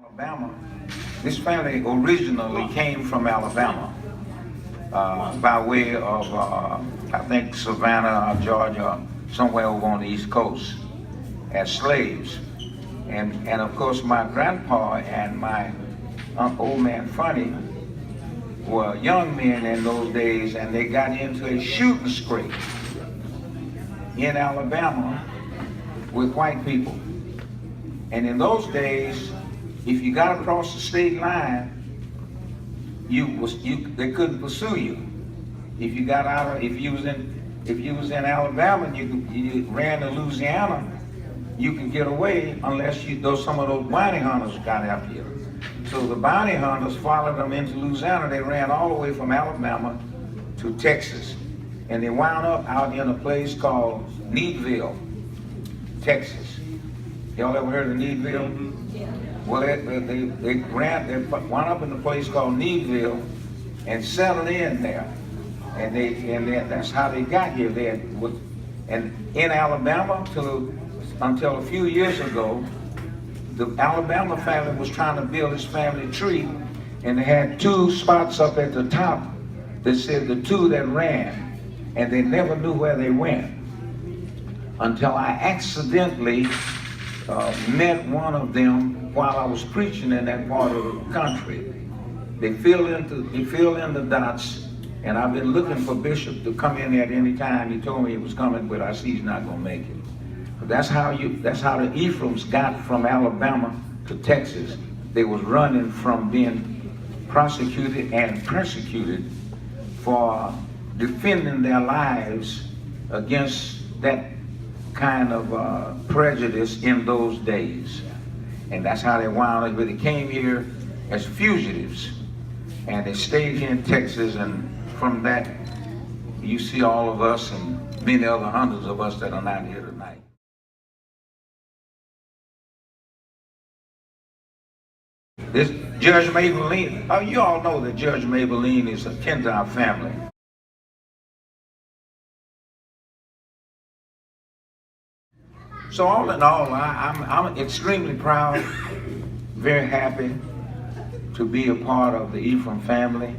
Alabama. This family originally came from Alabama by way of, I think, Savannah, Georgia, somewhere over on the East Coast as slaves. And of course, my grandpa and my old man Funny were young men in those days, and they got into a shooting scrape in Alabama with white people. And in those days, if you got across the state line, they couldn't pursue you. If you got out of, if you was in Alabama and you ran to Louisiana, you could get away unless some of those bounty hunters got after you. So the bounty hunters followed them into Louisiana. They ran all the way from Alabama to Texas, and they wound up out in a place called Needville, Texas. Y'all ever heard of Needville? Yeah. Well, they wound up in a place called Needville and settled in there, and that's how they got here. And in Alabama until a few years ago, the Alabama family was trying to build this family tree, and they had two spots up at the top that said the two that ran, and they never knew where they went until I accidentally met one of them while I was preaching in that part of the country. They fill in the dots, and I've been looking for Bishop to come in at any time. He told me he was coming, but I see he's not gonna make it. But that's how the Ephraim's got from Alabama to Texas. They was running from being prosecuted and persecuted for defending their lives against that kind of prejudice in those days. And that's how they wound up. But they came here as fugitives, and they stayed here in Texas, and from that, you see all of us and many other hundreds of us that are not here tonight. This Judge Maybelline, you all know that Judge Maybelline is akin to our family. So all in all, I'm extremely proud, very happy to be a part of the Ephriam family.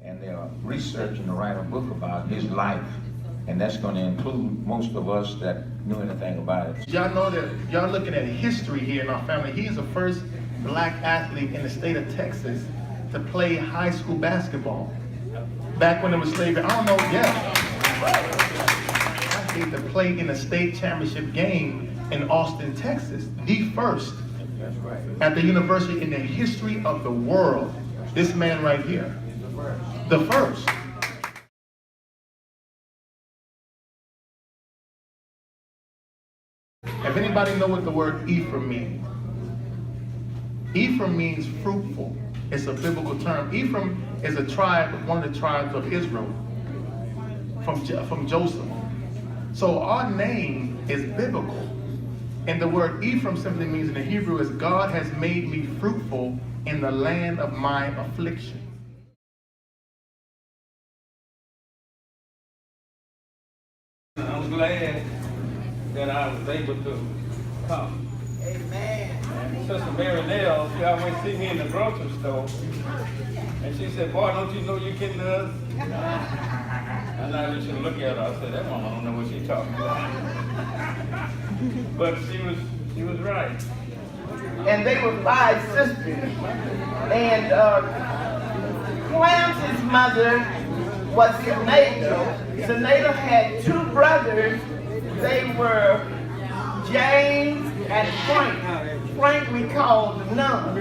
And they're researching to write a book about his life, and that's going to include most of us that knew anything about it. Y'all know that y'all looking at history here in our family. He is the first black athlete in the state of Texas to play high school basketball. Back when it was slavery, I don't know, yeah. Athlete to play in a state championship game in Austin, Texas. The first at the university in the history of the world. This man right here. The first. If anybody know what the word Ephraim means, Ephraim means fruitful. It's a biblical term. Ephraim is a tribe, one of the tribes of Israel, from Joseph. So our name is biblical. And the word Ephraim simply means in the Hebrew is God has made me fruitful in the land of my affliction. I'm glad that I was able to come. Amen. And Sister Mary Nell, she always see me in the grocery store, and she said, "Boy, don't you know you can do us?" And I just look at her. I said, "That woman don't know what she's talking about." But she was right. And they were 5 sisters. And Clancy's mother was Zenaida. Zenaida had 2 brothers. They were James and Frank. Frank we called the nun.